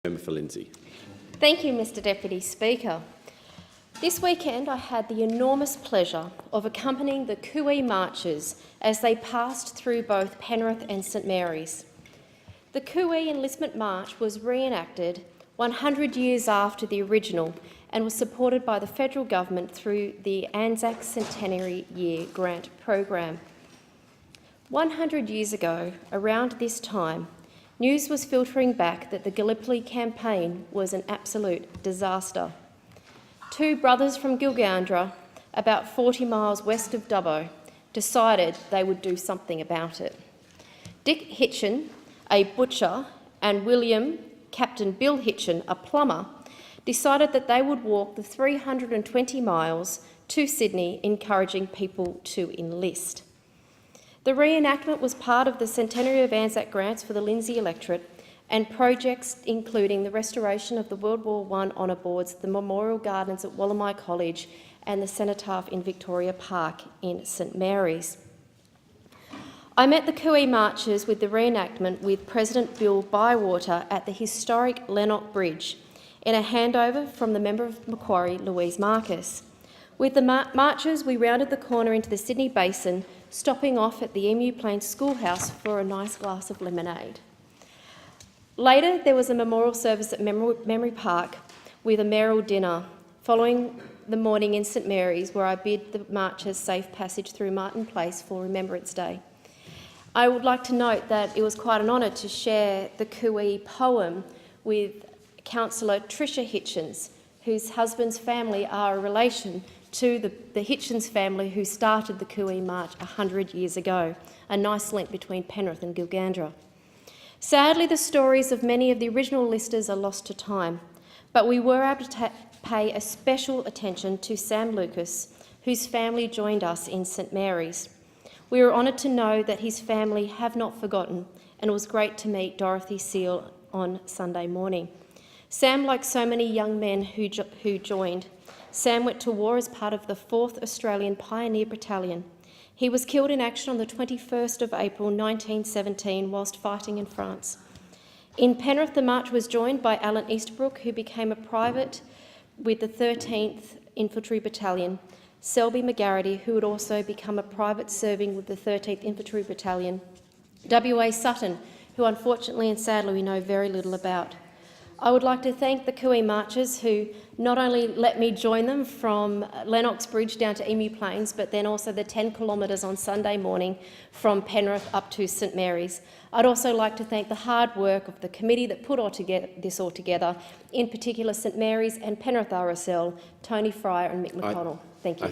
Member for Lindsay. Thank you, Mr Deputy Speaker. This weekend I had the enormous pleasure of accompanying the Cooee marchers as they passed through both Penrith and St Mary's. The Cooee Enlistment March was reenacted 100 years after the original and was supported by the federal government through the Anzac Centenary Year Grant Program. 100 years ago, around this time, news was filtering back that the Gallipoli campaign was an absolute disaster. Two brothers from Gilgandra, about 40 miles west of Dubbo, decided they would do something about it. Dick Hitchin, a butcher, and William, Captain Bill Hitchin, a plumber, decided that they would walk the 320 miles to Sydney, encouraging people to enlist. The reenactment was part of the Centenary of Anzac grants for the Lindsay electorate and projects including the restoration of the World War I honour boards, the Memorial Gardens at Wallamai College and the Cenotaph in Victoria Park in St Mary's. I met the Cooee marchers with the reenactment with President Bill Bywater at the historic Lennox Bridge in a handover from the member of Macquarie, Louise Marcus. With the marchers, we rounded the corner into the Sydney Basin, stopping off at the Emu Plains Schoolhouse for a nice glass of lemonade. Later, there was a memorial service at Memory Park with a mayoral dinner, following the morning in St Mary's, where I bid the marchers safe passage through Martin Place for Remembrance Day. I would like to note that it was quite an honour to share the Cooee poem with Councillor Tricia Hitchins, whose husband's family are a relation to the Hitchins family who started the Cooee March 100 years ago, a nice link between Penrith and Gilgandra. Sadly, the stories of many of the original listers are lost to time, but we were able to pay a special attention to Sam Lucas, whose family joined us in St Mary's. We were honoured to know that his family have not forgotten, and it was great to meet Dorothy Seal on Sunday morning. Sam, like so many young men who joined, Sam went to war as part of the 4th Australian Pioneer Battalion. He was killed in action on the 21st of April 1917 whilst fighting in France. In Penrith, the march was joined by Alan Easterbrook, who became a private with the 13th Infantry Battalion, Selby McGarity, who would also become a private serving with the 13th Infantry Battalion, W.A. Sutton, who unfortunately and sadly we know very little about. I would like to thank the Cooee marchers who not only let me join them from Lennox Bridge down to Emu Plains, but then also the 10 kilometres on Sunday morning from Penrith up to St Mary's. I'd also like to thank the hard work of the committee that put this all together, in particular St Mary's and Penrith RSL, Tony Fryer and Mick McConnell. Thank you.